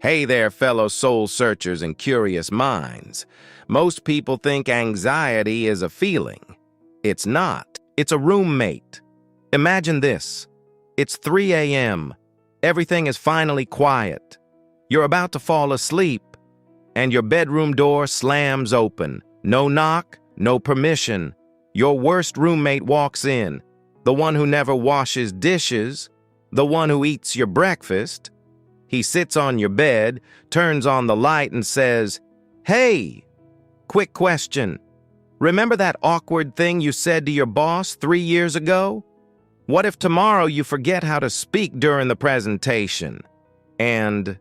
Hey there, fellow soul searchers and curious minds. Most people think anxiety is a feeling. It's not. It's a roommate. Imagine this. It's 3 a.m. Everything is finally quiet. You're about to fall asleep, and your bedroom door slams open. No knock, no permission. Your worst roommate walks in, the one who never washes dishes, the one who eats your breakfast. He sits on your bed, turns on the light, and says, "Hey, quick question. Remember that awkward thing you said to your boss 3 years ago? What if tomorrow you forget how to speak during the presentation? And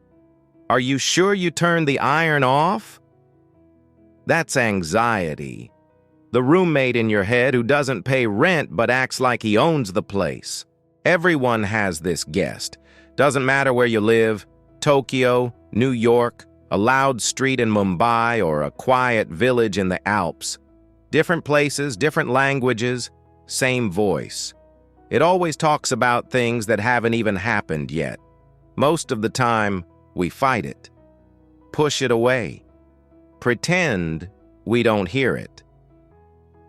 are you sure you turned the iron off?" That's anxiety. The roommate in your head who doesn't pay rent but acts like he owns the place. Everyone has this guest. Doesn't matter where you live, Tokyo, New York, a loud street in Mumbai, or a quiet village in the Alps. Different places, different languages, same voice. It always talks about things that haven't even happened yet. Most of the time, we fight it. Push it away. Pretend we don't hear it.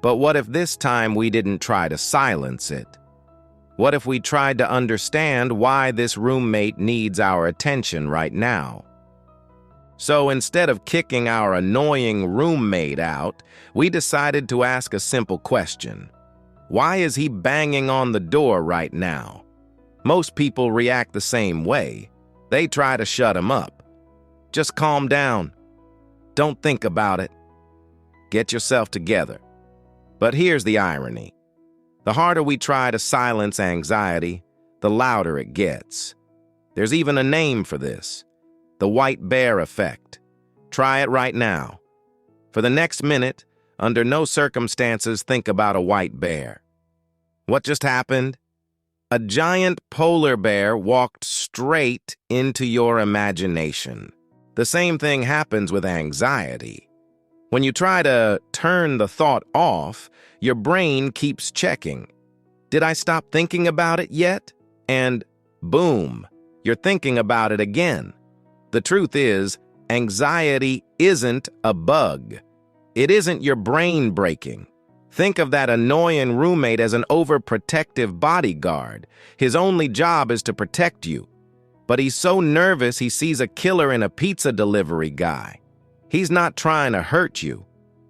But what if this time we didn't try to silence it? What if we tried to understand why this roommate needs our attention right now? So instead of kicking our annoying roommate out, we decided to ask a simple question. Why is he banging on the door right now? Most people react the same way. They try to shut him up. Just calm down. Don't think about it. Get yourself together. But here's the irony. The harder we try to silence anxiety, the louder it gets. There's even a name for this, the white bear effect. Try it right now. For the next minute, under no circumstances think about a white bear. What just happened? A giant polar bear walked straight into your imagination. The same thing happens with anxiety. When you try to turn the thought off, your brain keeps checking. Did I stop thinking about it yet? And boom, you're thinking about it again. The truth is, anxiety isn't a bug. It isn't your brain breaking. Think of that annoying roommate as an overprotective bodyguard. His only job is to protect you. But he's so nervous he sees a killer in a pizza delivery guy. He's not trying to hurt you.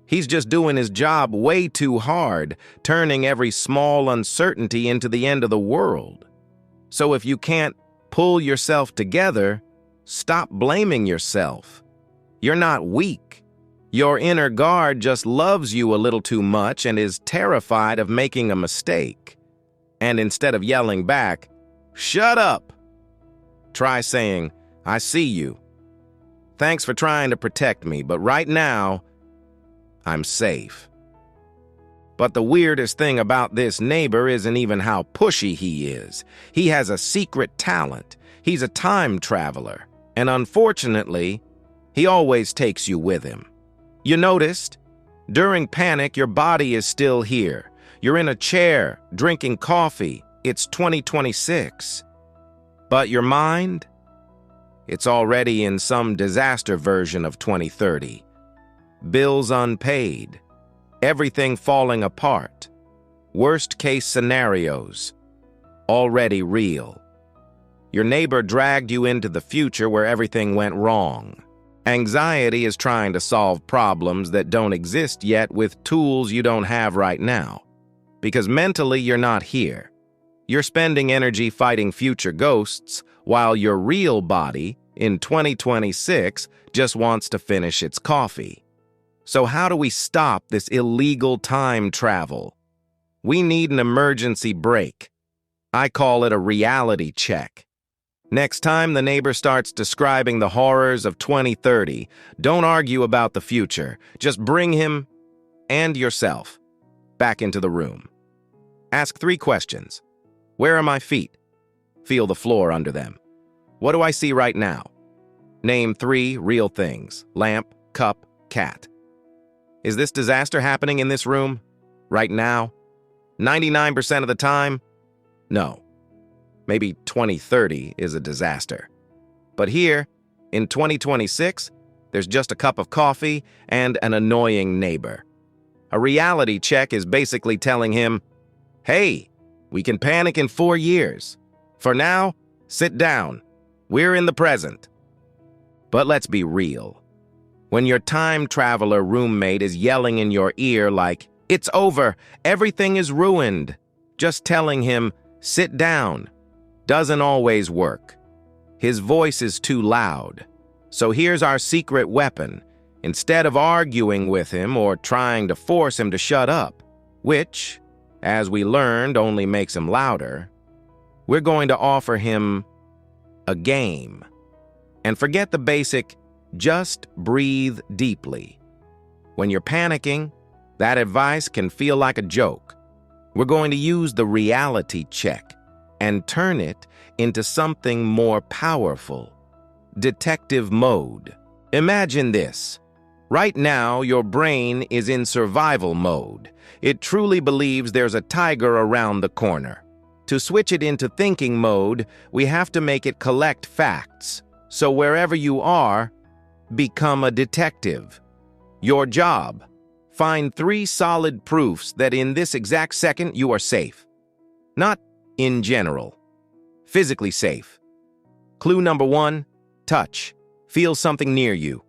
He's just doing his job way too hard, turning every small uncertainty into the end of the world. So if you can't pull yourself together, stop blaming yourself. You're not weak. Your inner guard just loves you a little too much and is terrified of making a mistake. And instead of yelling back, "Shut up!" try saying, "I see you. Thanks for trying to protect me, but right now, I'm safe." But the weirdest thing about this neighbor isn't even how pushy he is. He has a secret talent. He's a time traveler. And unfortunately, he always takes you with him. You noticed? During panic, your body is still here. You're in a chair, drinking coffee. It's 2026. But your mind? It's already in some disaster version of 2030. Bills unpaid. Everything falling apart. Worst-case scenarios. Already real. Your neighbor dragged you into the future where everything went wrong. Anxiety is trying to solve problems that don't exist yet with tools you don't have right now. Because mentally, you're not here. You're spending energy fighting future ghosts while your real body, in 2026, just wants to finish its coffee. So how do we stop this illegal time travel? We need an emergency brake. I call it a reality check. Next time the neighbor starts describing the horrors of 2030, don't argue about the future. Just bring him and yourself back into the room. Ask 3 questions. Where are my feet? Feel the floor under them. What do I see right now? Name 3 real things. Lamp, cup, cat. Is this disaster happening in this room? Right now? 99% of the time? No. Maybe 2030 is a disaster. But here, In 2026, there's just a cup of coffee and an annoying neighbor. A reality check is basically telling him, hey, we can panic in 4 years. For now, sit down. We're in the present. But let's be real. When your time traveler roommate is yelling in your ear like, it's over, everything is ruined, just telling him, sit down, doesn't always work. His voice is too loud. So here's our secret weapon. Instead of arguing with him or trying to force him to shut up, which, as we learned, only makes him louder, we're going to offer him a game. And forget the basic, just breathe deeply. When you're panicking, that advice can feel like a joke. We're going to use the reality check and turn it into something more powerful. Detective mode. Imagine this. Right now, your brain is in survival mode. It truly believes there's a tiger around the corner. To switch it into thinking mode, we have to make it collect facts. So wherever you are, become a detective. Your job: find 3 solid proofs that in this exact second you are safe. Not in general. Physically safe. Clue number 1, touch. Feel something near you.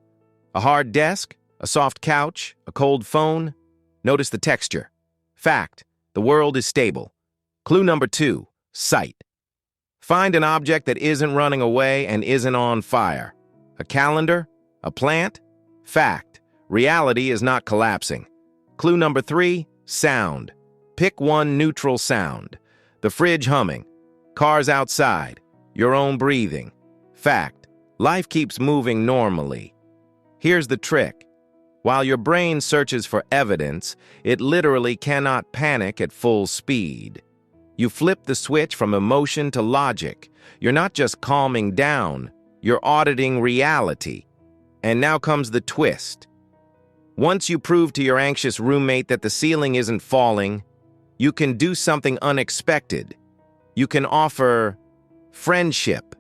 A hard desk, a soft couch, a cold phone. Notice the texture. Fact: the world is stable. Clue number 2, sight. Find an object that isn't running away and isn't on fire. A calendar? A plant? Fact: reality is not collapsing. Clue number 3, sound. Pick one neutral sound. The fridge humming, cars outside, your own breathing. Fact: life keeps moving normally. Here's the trick. While your brain searches for evidence, it literally cannot panic at full speed. You flip the switch from emotion to logic. You're not just calming down, you're auditing reality. And now comes the twist. Once you prove to your anxious roommate that the ceiling isn't falling, you can do something unexpected. You can offer friendship.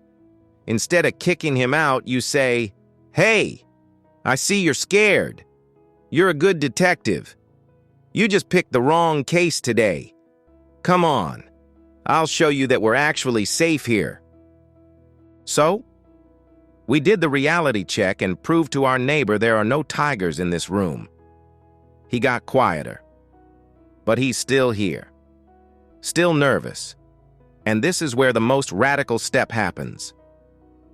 Instead of kicking him out, you say, hey, I see you're scared. You're a good detective. You just picked the wrong case today. Come on, I'll show you that we're actually safe here. So, we did the reality check and proved to our neighbor there are no tigers in this room. He got quieter. But he's still here. Still nervous. And this is where the most radical step happens.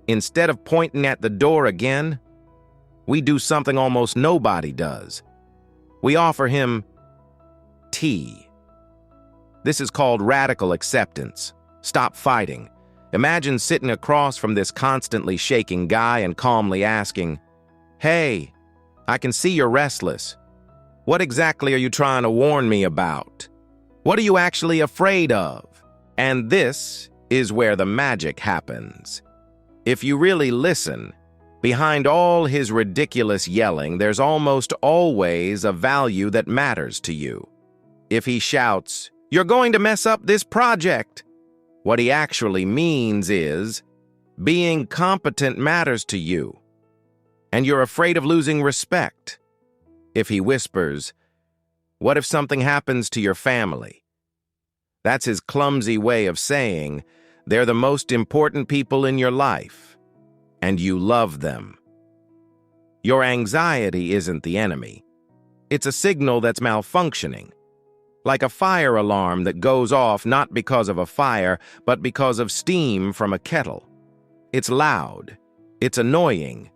Instead of pointing at the door again, we do something almost nobody does. We offer him tea. This is called radical acceptance. Stop fighting. Imagine sitting across from this constantly shaking guy and calmly asking, hey, I can see you're restless. What exactly are you trying to warn me about? What are you actually afraid of? And this is where the magic happens. If you really listen, behind all his ridiculous yelling, there's almost always a value that matters to you. If he shouts, you're going to mess up this project, what he actually means is, being competent matters to you, and you're afraid of losing respect. If he whispers, what if something happens to your family? That's his clumsy way of saying, they're the most important people in your life, and you love them. Your anxiety isn't the enemy. It's a signal that's malfunctioning. Like a fire alarm that goes off not because of a fire, but because of steam from a kettle. It's loud, it's annoying,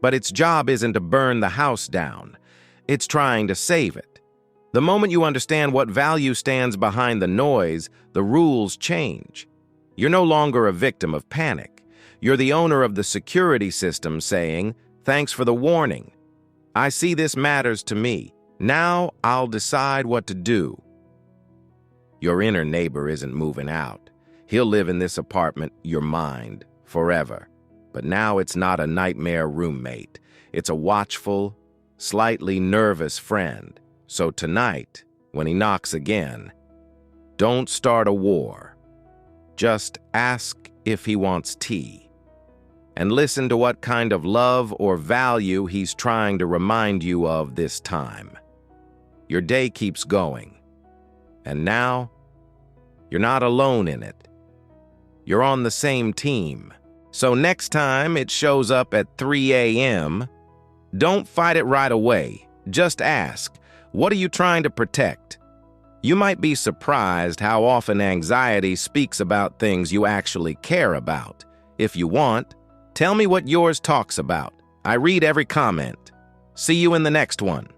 but its job isn't to burn the house down. It's trying to save it. The moment you understand what value stands behind the noise, the rules change. You're no longer a victim of panic. You're the owner of the security system saying, thanks for the warning. I see this matters to me. Now I'll decide what to do. Your inner neighbor isn't moving out. He'll live in this apartment, your mind, forever. But now it's not a nightmare roommate. It's a watchful, slightly nervous friend. So tonight, when he knocks again, don't start a war. Just ask if he wants tea. and listen to what kind of love or value he's trying to remind you of this time. Your day keeps going, and now you're not alone in it. You're on the same team. So next time it shows up at 3 a.m., don't fight it right away. Just ask, what are you trying to protect? You might be surprised how often anxiety speaks about things you actually care about. If you want, tell me what yours talks about. I read every comment. See you in the next one.